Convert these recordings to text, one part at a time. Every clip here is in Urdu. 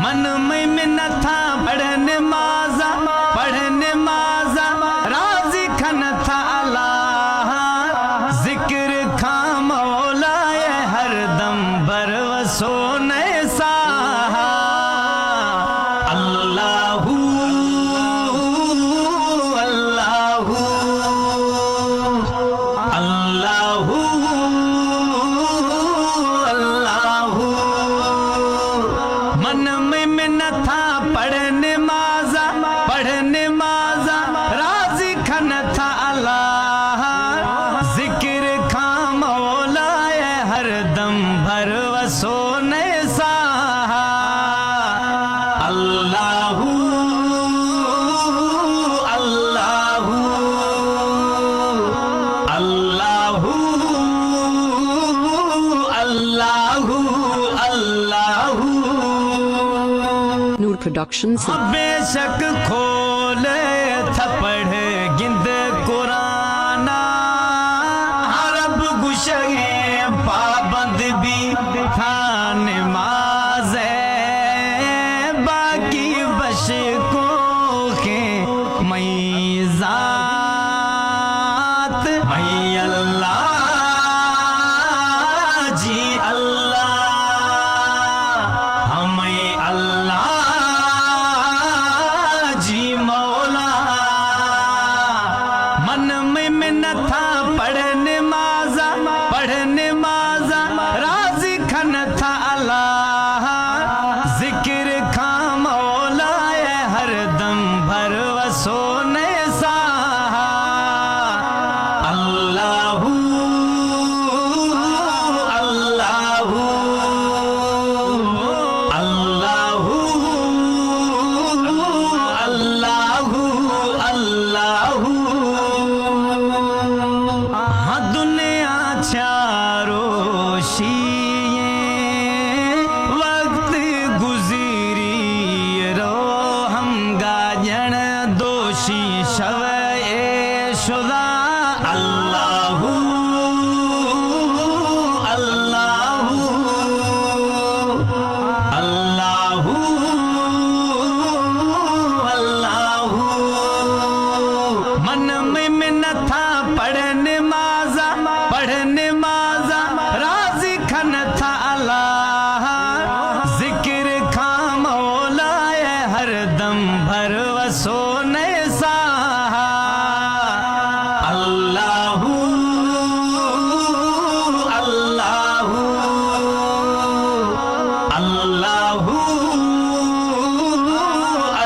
من میں منت تھا پڑھنے مازا پڑھنے مازا راضی کھن تھا اللہ ذکر کھا مولا ہر دم بر وسونے سا اللہ اللہ اللہ اللہ من میں منت تھا پڑھنے مازا پڑھنے مازا راضی کھن تھا اللہ ذکر کھا مولا ہر دم بھر وسونے سا اللہ اللہ اللہ اللہ اللہ Noor Productions. بے شک کھولے تھپڑ گند قرآن عرب گشے پابند بھی تھا نماز باقی بش کو کے میزات میں اللہ جی اللہ ہمیں اللہ جی مولا من میں منت تھا پڑھنے مازا پڑھنے مازا راضی کھن تھا اللہ ذکر کھا مولا ہر دم بھر وسونے سا اللہ اللہ اللہ اللہ اللہ ہاں دنیا چاروشی وقت گزری رو ہم گاجن دوشی شوئے شدہ اللہ اللہ اللہ اللہ من میں منت تھا پڑھنے مازا پڑھنے مازا راضی کھن تھا اللہ ذکر کھا مولا ہر دم بھر وسونے سا اللہ اللہ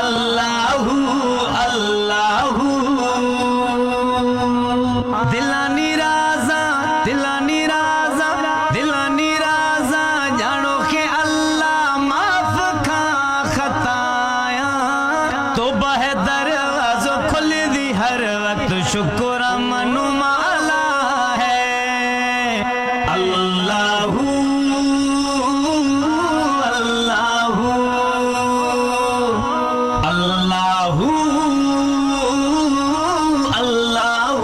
اللہ اللہ اللہ دلانی رازا دلانی رازا دلانی رازا جانو کہ اللہ معاف کھا خطایا تو بہ دروازو کھل دی ہر وقت شکر منو مالا ہے اللہ اللہ اللہ اللہ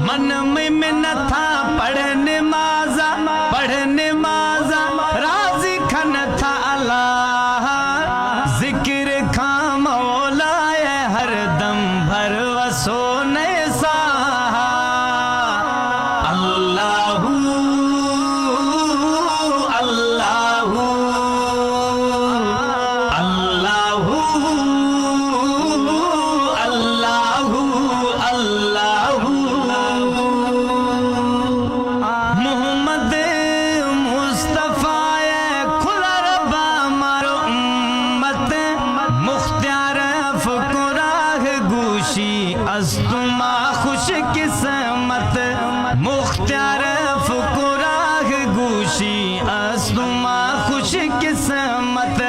من میں منت تھا پڑھنے مازا پڑھنے مازا راضی کھن تھا اللہ ذکر کھا مولا ہر دم بھر وسونے سا اللہ اللہ اللہ اللہ اللہ محمد مصطفیٰ کھلا ربا مارو امت مختار فکراہ گوشی از تما خوش قسمت مختار فکراہ گوشی از تما خوش قسمت